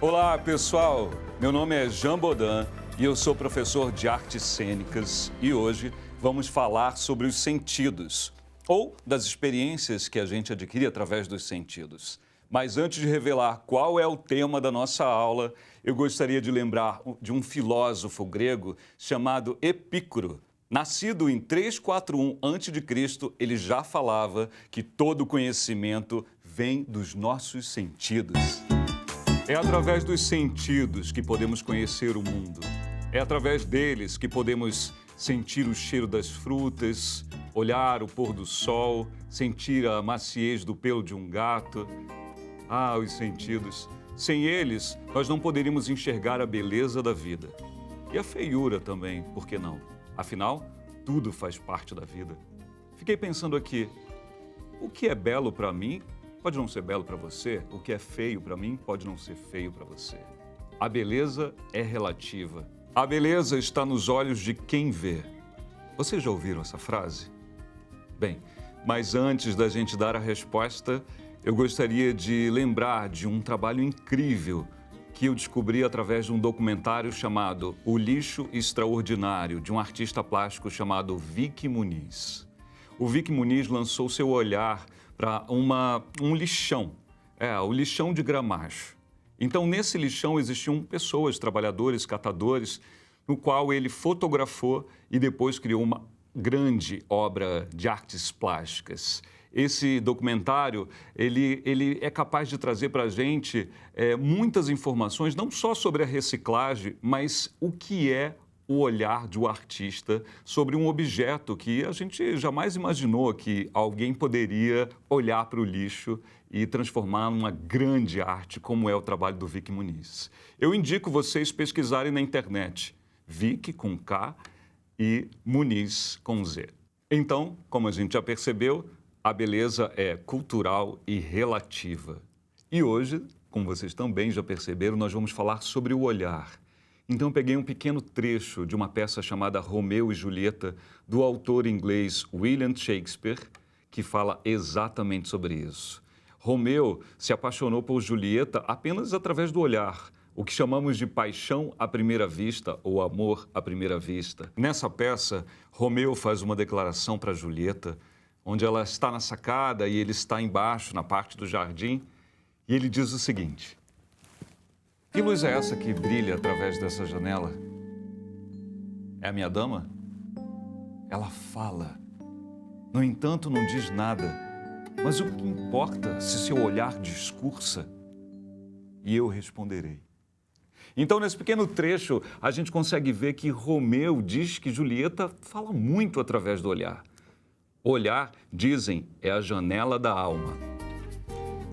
Olá, pessoal! Meu nome é Jean Bodin e eu sou professor de artes cênicas e hoje vamos falar sobre os sentidos ou das experiências que a gente adquire através dos sentidos. Mas antes de revelar qual é o tema da nossa aula, eu gostaria de lembrar de um filósofo grego chamado Epícoro. Nascido em 341 a.C., ele já falava que todo conhecimento vem dos nossos sentidos. É através dos sentidos que podemos conhecer o mundo. É através deles que podemos sentir o cheiro das frutas, olhar o pôr do sol, sentir a maciez do pelo de um gato. Ah, os sentidos. Sem eles, nós não poderíamos enxergar a beleza da vida. E a feiura também, por que não? Afinal, tudo faz parte da vida. Fiquei pensando aqui, o que é belo para mim pode não ser belo para você, o que é feio para mim pode não ser feio para você. A beleza é relativa. A beleza está nos olhos de quem vê. Vocês já ouviram essa frase? Bem, mas antes da gente dar a resposta, eu gostaria de lembrar de um trabalho incrível que eu descobri através de um documentário chamado O Lixo Extraordinário, de um artista plástico chamado Vicky Muniz. O Vicky Muniz lançou seu olhar para um lixão, o lixão de Gramacho. Então, nesse lixão existiam pessoas, trabalhadores, catadores, no qual ele fotografou e depois criou uma grande obra de artes plásticas. Esse documentário, ele é capaz de trazer para a gente muitas informações, não só sobre a reciclagem, mas o que é o olhar de um artista sobre um objeto que a gente jamais imaginou que alguém poderia olhar para o lixo e transformar numa grande arte, como é o trabalho do Vicky Muniz. Eu indico vocês pesquisarem na internet, Vicky com K e Muniz com Z. Então, como a gente já percebeu, a beleza é cultural e relativa. E hoje, como vocês também já perceberam, nós vamos falar sobre o olhar. Então, eu peguei um pequeno trecho de uma peça chamada Romeu e Julieta, do autor inglês William Shakespeare, que fala exatamente sobre isso. Romeu se apaixonou por Julieta apenas através do olhar, o que chamamos de paixão à primeira vista ou amor à primeira vista. Nessa peça, Romeu faz uma declaração para Julieta, onde ela está na sacada e ele está embaixo, na parte do jardim, e ele diz o seguinte: que luz é essa que brilha através dessa janela? É a minha dama? Ela fala. No entanto, não diz nada. Mas o que importa se seu olhar discursa? E eu responderei. Então, nesse pequeno trecho, a gente consegue ver que Romeu diz que Julieta fala muito através do olhar. Olhar, dizem, é a janela da alma.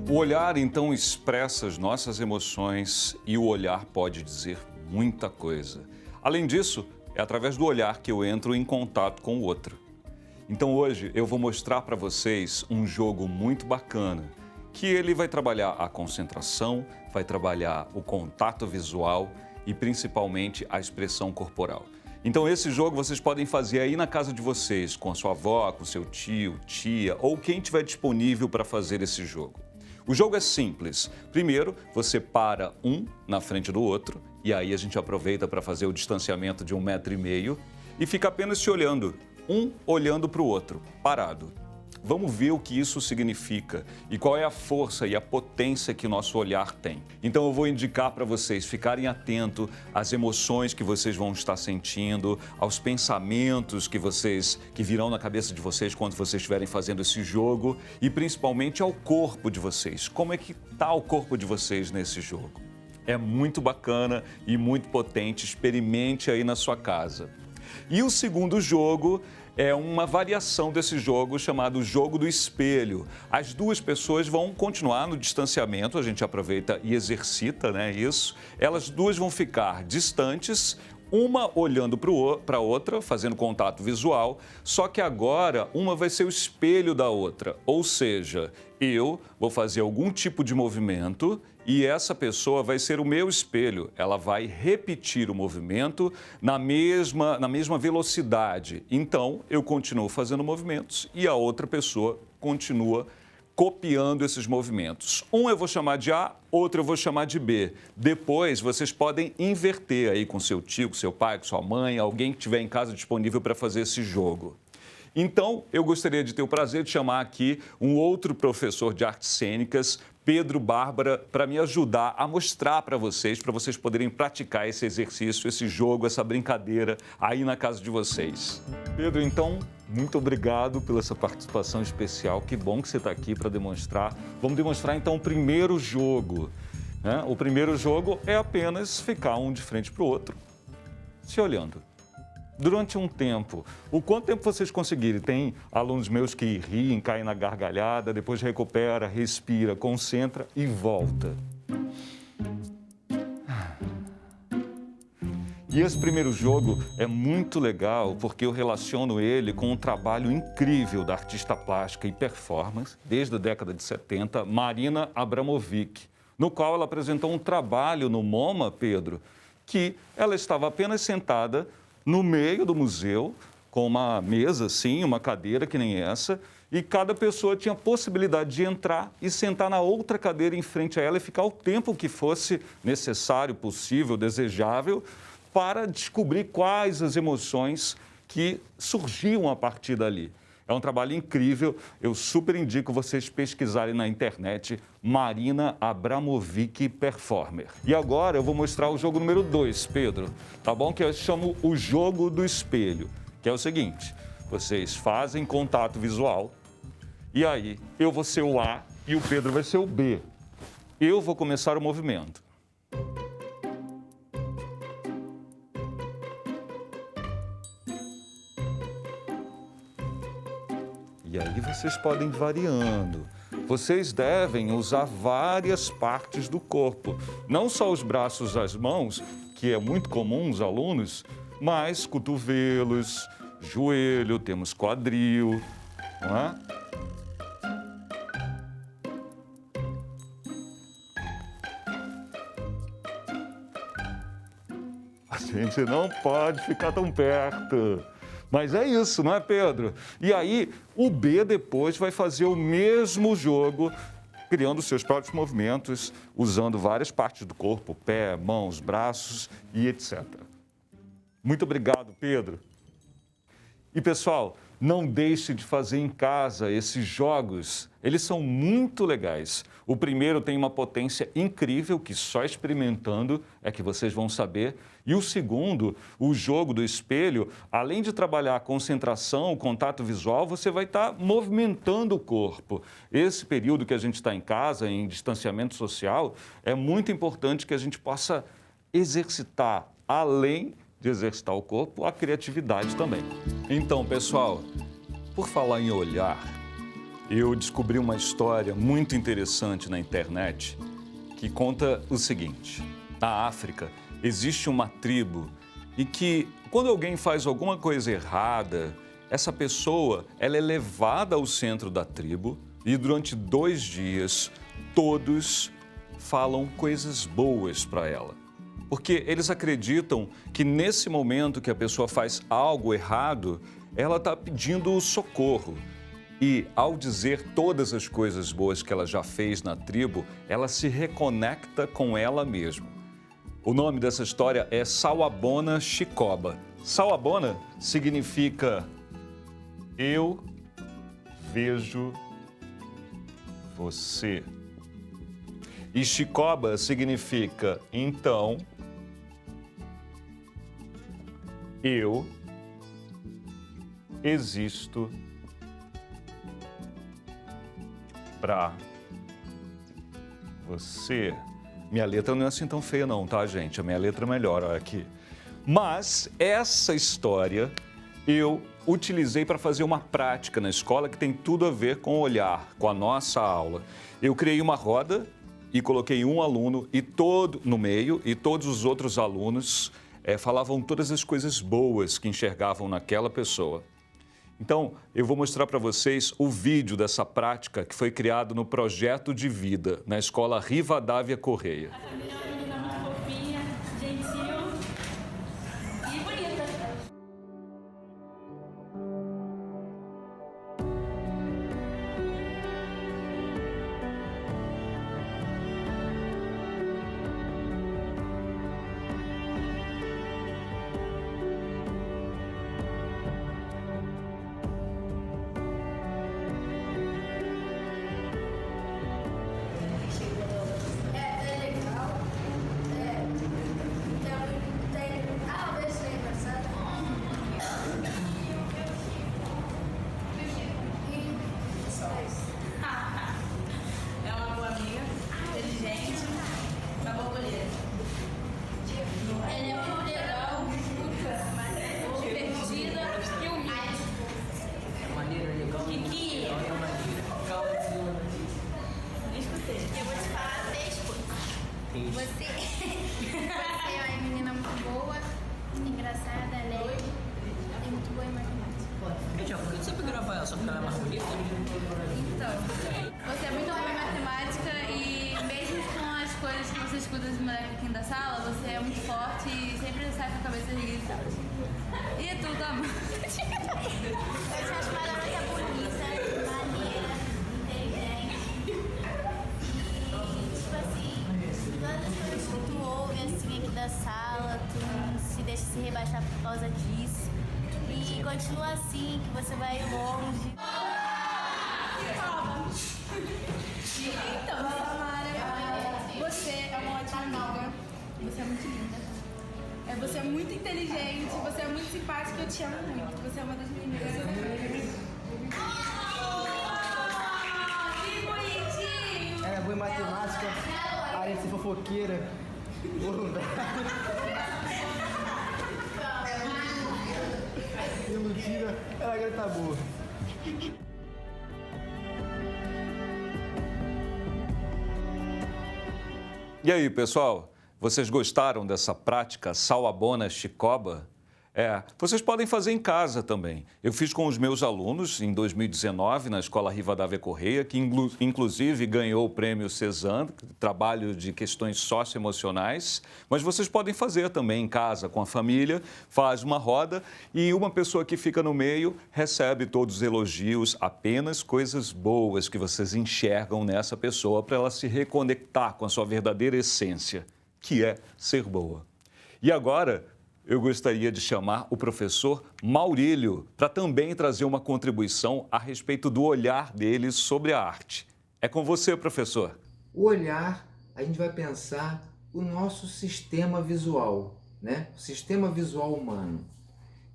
O olhar, então, expressa as nossas emoções e o olhar pode dizer muita coisa. Além disso, é através do olhar que eu entro em contato com o outro. Então, hoje, eu vou mostrar para vocês um jogo muito bacana, que ele vai trabalhar a concentração, vai trabalhar o contato visual e, principalmente, a expressão corporal. Então, esse jogo vocês podem fazer aí na casa de vocês, com a sua avó, com seu tio, tia ou quem tiver disponível para fazer esse jogo. O jogo é simples. Primeiro, você para um na frente do outro, e aí a gente aproveita para fazer o distanciamento de 1,5 m e fica apenas se olhando, um olhando para o outro, parado. Vamos ver o que isso significa e qual é a força e a potência que nosso olhar tem. Então eu vou indicar para vocês ficarem atentos às emoções que vocês vão estar sentindo, aos pensamentos que virão na cabeça de vocês quando vocês estiverem fazendo esse jogo e principalmente ao corpo de vocês. Como é que está o corpo de vocês nesse jogo? É muito bacana e muito potente, experimente aí na sua casa. E o segundo jogo é uma variação desse jogo chamado Jogo do Espelho. As duas pessoas vão continuar no distanciamento, a gente aproveita e exercita, isso. Elas duas vão ficar distantes, uma olhando para a outra, fazendo contato visual, só que agora uma vai ser o espelho da outra. Ou seja, eu vou fazer algum tipo de movimento e essa pessoa vai ser o meu espelho. Ela vai repetir o movimento na mesma velocidade. Então, eu continuo fazendo movimentos e a outra pessoa continua copiando esses movimentos. Um eu vou chamar de A, outro eu vou chamar de B. Depois, vocês podem inverter aí com seu tio, com seu pai, com sua mãe, alguém que estiver em casa disponível para fazer esse jogo. Então, eu gostaria de ter o prazer de chamar aqui um outro professor de artes cênicas, Pedro Bárbara, para me ajudar a mostrar para vocês poderem praticar esse exercício, esse jogo, essa brincadeira aí na casa de vocês. Pedro, então, muito obrigado pela essa participação especial. Que bom que você está aqui para demonstrar. Vamos demonstrar, então, o primeiro jogo, né? O primeiro jogo é apenas ficar um de frente para o outro, se olhando. Durante um tempo. O quanto tempo vocês conseguirem? Tem alunos meus que riem, caem na gargalhada, depois recupera, respira, concentra e volta. E esse primeiro jogo é muito legal porque eu relaciono ele com um trabalho incrível da artista plástica e performance, desde a década de 70, Marina Abramovic, no qual ela apresentou um trabalho no MoMA, Pedro, que ela estava apenas sentada no meio do museu, com uma mesa assim, uma cadeira que nem essa, e cada pessoa tinha a possibilidade de entrar e sentar na outra cadeira em frente a ela e ficar o tempo que fosse necessário, possível, desejável, para descobrir quais as emoções que surgiam a partir dali. É um trabalho incrível, eu super indico vocês pesquisarem na internet Marina Abramovic Performer. E agora eu vou mostrar o jogo número 2, Pedro, tá bom? Que eu chamo o jogo do espelho, que é o seguinte, vocês fazem contato visual e aí eu vou ser o A e o Pedro vai ser o B. Eu vou começar o movimento. E aí vocês podem ir variando. Vocês devem usar várias partes do corpo, não só os braços e as mãos, que é muito comum os alunos, mas cotovelos, joelho, temos quadril, não é? A gente não pode ficar tão perto. Mas é isso, não é, Pedro? E aí, o B depois vai fazer o mesmo jogo, criando seus próprios movimentos, usando várias partes do corpo, pé, mãos, braços e etc. Muito obrigado, Pedro. E, pessoal, não deixe de fazer em casa esses jogos. Eles são muito legais. O primeiro tem uma potência incrível que só experimentando é que vocês vão saber. E o segundo, o jogo do espelho, além de trabalhar a concentração, o contato visual, você vai estar movimentando o corpo. Esse período que a gente está em casa, em distanciamento social, é muito importante que a gente possa exercitar, além de exercitar o corpo, a criatividade também. Então, pessoal, por falar em olhar, eu descobri uma história muito interessante na internet que conta o seguinte. Na África, existe uma tribo e que, quando alguém faz alguma coisa errada, essa pessoa ela é levada ao centro da tribo e durante 2 dias todos falam coisas boas para ela. Porque eles acreditam que nesse momento que a pessoa faz algo errado, ela está pedindo socorro. E ao dizer todas as coisas boas que ela já fez na tribo, ela se reconecta com ela mesma. O nome dessa história é Sawabona Shikoba. Sawabona significa eu vejo você. E Shikoba significa então eu existo para você. Minha letra não é assim tão feia não, tá, gente? A minha letra é melhor, olha aqui. Mas essa história eu utilizei para fazer uma prática na escola que tem tudo a ver com o olhar, com a nossa aula. Eu criei uma roda e coloquei um aluno no meio e todos os outros alunos falavam todas as coisas boas que enxergavam naquela pessoa. Então, eu vou mostrar para vocês o vídeo dessa prática que foi criado no Projeto de Vida, na Escola Rivadavia Correia. Essa menina é muito fofinha, gentil e bonita. Você é uma menina muito boa, engraçada, alegre e muito boa em matemática. Gente, por que você pegou ela? Só porque ela é mais bonita? Então, você é muito boa em matemática e mesmo com as coisas que você escuta dos moleques aqui da sala, você é muito forte e sempre sai com a cabeça erguida. E tu, Tama? Eu te acho uma garota bonita, maneira, inteligente. E, tipo assim, todas as coisas que tu ouve assim aqui da sala, tu não se deixa se rebaixar por causa disso. E continua assim, que você vai longe. Então, Samara, você é uma ótima amiga. Você é muito linda. Você é muito inteligente, você é muito simpática, eu te amo muito. Você é uma das minhas melhores amigas. Que bonitinho! Ela é boa em matemática, área de ser fofoqueira. Iludida, ela agora tá boa. E aí, pessoal? Vocês gostaram dessa prática Sawabona Chicoba? Vocês podem fazer em casa também. Eu fiz com os meus alunos em 2019 na Escola Rivadavia Correia, que inclusive ganhou o prêmio Cezanne, trabalho de questões socioemocionais. Mas vocês podem fazer também em casa com a família, faz uma roda e uma pessoa que fica no meio recebe todos os elogios, apenas coisas boas que vocês enxergam nessa pessoa para ela se reconectar com a sua verdadeira essência, que é ser boa. E agora, eu gostaria de chamar o professor Maurílio para também trazer uma contribuição a respeito do olhar dele sobre a arte. É com você, professor. O olhar, a gente vai pensar o nosso sistema visual, né? O sistema visual humano,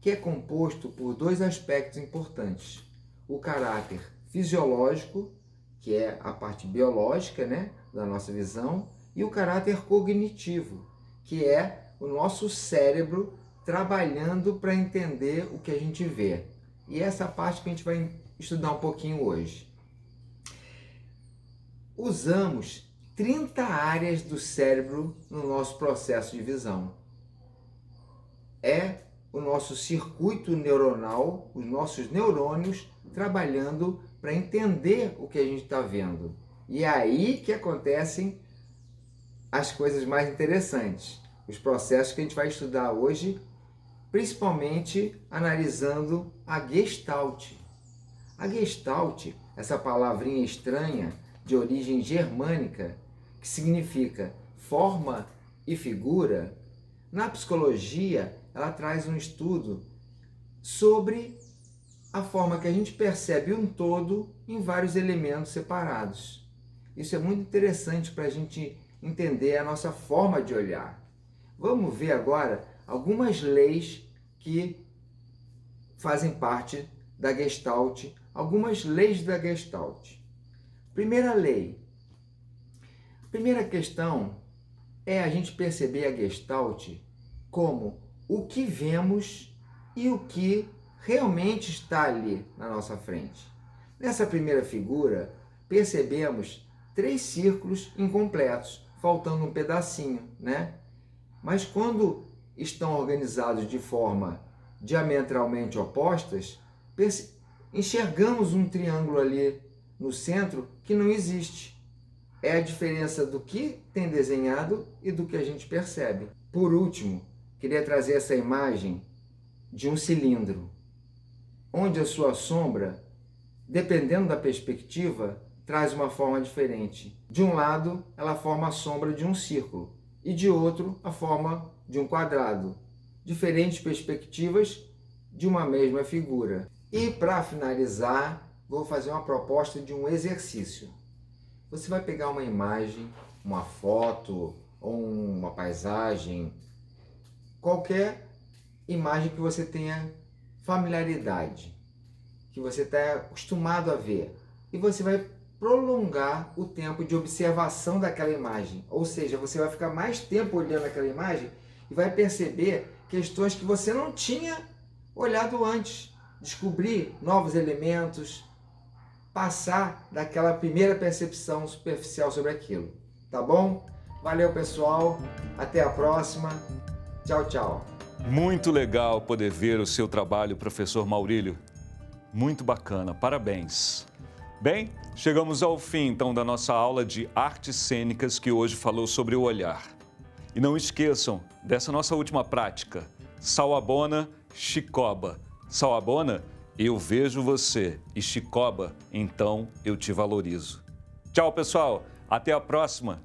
que é composto por dois aspectos importantes. O caráter fisiológico, que é a parte biológica, né, da nossa visão, e o caráter cognitivo, que é o nosso cérebro trabalhando para entender o que a gente vê. E essa parte que a gente vai estudar um pouquinho hoje. Usamos 30 áreas do cérebro no nosso processo de visão. É o nosso circuito neuronal, os nossos neurônios trabalhando para entender o que a gente está vendo. E é aí que acontecem as coisas mais interessantes. Os processos que a gente vai estudar hoje, principalmente analisando a Gestalt. A Gestalt, essa palavrinha estranha de origem germânica, que significa forma e figura, na psicologia ela traz um estudo sobre a forma que a gente percebe um todo em vários elementos separados. Isso é muito interessante para a gente entender a nossa forma de olhar. Vamos ver agora algumas leis que fazem parte da Gestalt, algumas leis da Gestalt. Primeira lei. Primeira questão é a gente perceber a Gestalt como o que vemos e o que realmente está ali na nossa frente. Nessa primeira figura, percebemos 3 círculos incompletos, faltando um pedacinho, né? Mas quando estão organizados de forma diametralmente opostas, enxergamos um triângulo ali no centro que não existe. É a diferença do que tem desenhado e do que a gente percebe. Por último, queria trazer essa imagem de um cilindro, onde a sua sombra, dependendo da perspectiva, traz uma forma diferente. De um lado, ela forma a sombra de um círculo, e de outro, a forma de um quadrado. Diferentes perspectivas de uma mesma figura. E para finalizar, vou fazer uma proposta de um exercício. Você vai pegar uma imagem, uma foto ou uma paisagem, qualquer imagem que você tenha familiaridade, que você está acostumado a ver, e você vai prolongar o tempo de observação daquela imagem. Ou seja, você vai ficar mais tempo olhando aquela imagem e vai perceber questões que você não tinha olhado antes, descobrir novos elementos, passar daquela primeira percepção superficial sobre aquilo. Tá bom? Valeu, pessoal. Até a próxima. Tchau, tchau. Muito legal poder ver o seu trabalho, professor Maurílio. Muito bacana, parabéns. Bem, chegamos ao fim, então, da nossa aula de artes cênicas, que hoje falou sobre o olhar. E não esqueçam dessa nossa última prática. Sawabona, Chicoba. Sawabona, eu vejo você. E Chicoba, então eu te valorizo. Tchau, pessoal. Até a próxima.